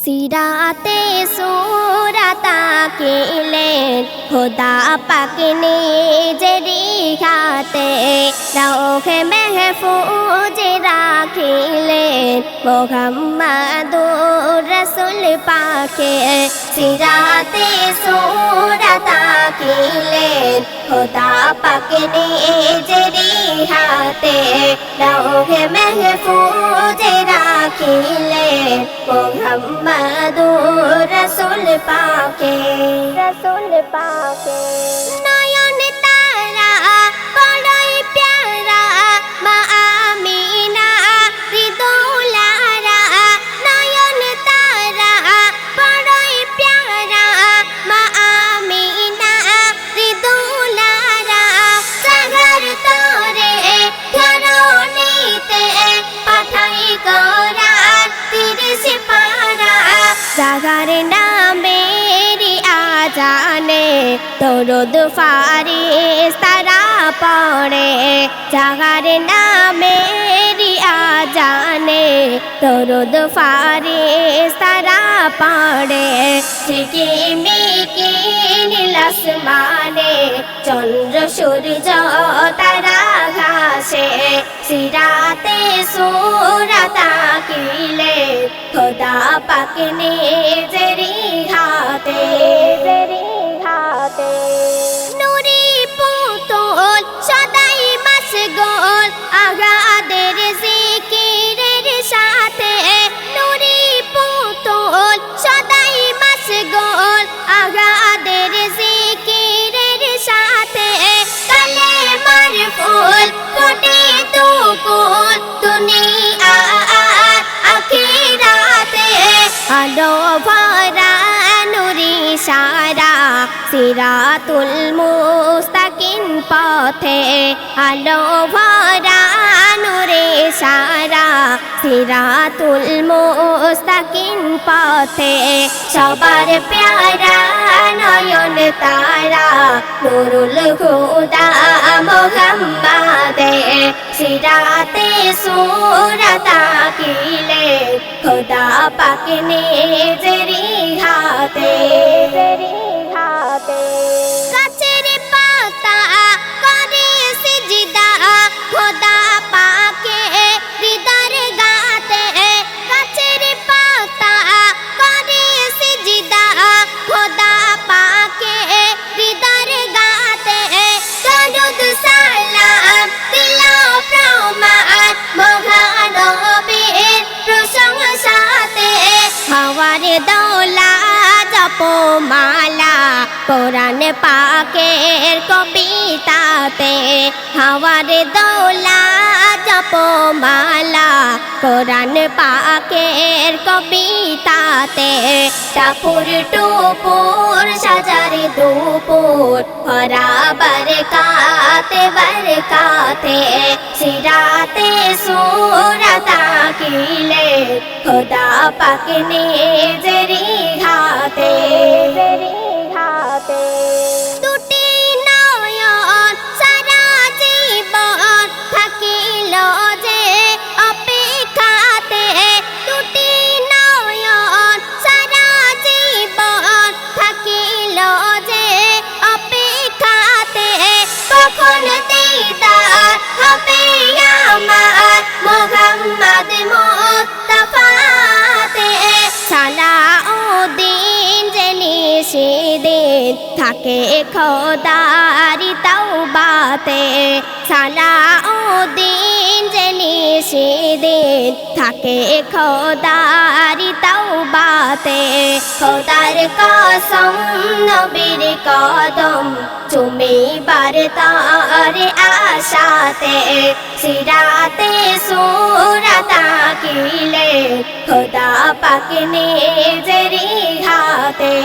সিরাতে সুরাতা Kylian খুদা পাক নিজেরি হাতে রওহে মেহফুজ রাখিলেন মুহাম্মাদুর রাসূল পাকে সিরাতে সুরাতা কিলেন খুদা পাক নিজেরি হাতে রওহে মেহফুজ রাখিলেন মুহাম্মাদুর রাসূল পাকে নয়ন তারা বড়ই প্যারা মা আমিনা হৃদুলারা নয়ন তারা বড়ই প্যারা মা আমিনা হৃদুলারা সাগর তরে ধরণীতে পাঠাই কোরআন 30 পারা সাগর নামেরি আজানে দরুদ ফারিস্তারা পড়ে সাগর নামেরি আজানে দরুদ ফারিস্তারা পড়ে ঝিকিমিকি নীল আসমানে চন্দ্র সূর্য তারা ঘাসে সিরাতে সুরাতা কিলে খুদা পাক নিজেরি হাতে নুরি পুতুল সদাই মশগুল আগাদের জিকিরের সাথে নুরি পুতুল সদাই মশগুল আগাদের জিকিরের সাথে কালেমার ফুল ফুটে দুকুল দুনিয়া আখিরাতে আলো ভরা নুরি সারা সিরাতুল মুস্তাকিম পথে আলো ভরা নুরে সারা সিরাতুল মুস্তাকিম পথে সবার প্যারা নয়ন তারা নুরুল হুদা মুহাম্মাদে সিরাতে সুরাতা কিলে খুদা পাক নিজেরি হাতে গাছের পাতা করে সিজদা খোদা পাকে হৃদয়ের গাতে গাছের পাতা করে সিজদা খোদা পাকে হৃদয়ের গাতে দরুদ সালাম দিলাও প্রমাণ মহানবীর প্রশংসাতে হওয়ার দৌলা জপমালা কোরআন পাকের কবিতাতে হওয়ার দৌলা জপমালা কোরআন পাকের কবিতাতে টাপুর টুপুর সাজার দুপুর ভরা বরকাতে সিরাতে সুরাতা কিলে খুদা পাক নিজেরি হাতে দুটি নয়ন সারা জীবন থাকিল যে অপেক্ষাতে দুটি নয়ন সারা জীবন থাকিল যে অপেক্ষাতে কখন দিদার হবে আমার মুহাম্মদ মুস্তাফাতে সালাউদ্দিন জেনি সেদিন থাকে খোদারি তাওবাতে সালাউদ্দিন জেনি সেদিন থাকে খোদারি তাওবাতে খোদার কসম নবীর কদম চুমিবার তার আশাতে সিরাতে সুরাতা কিলে খুদা পাক নিজেরি হাতে।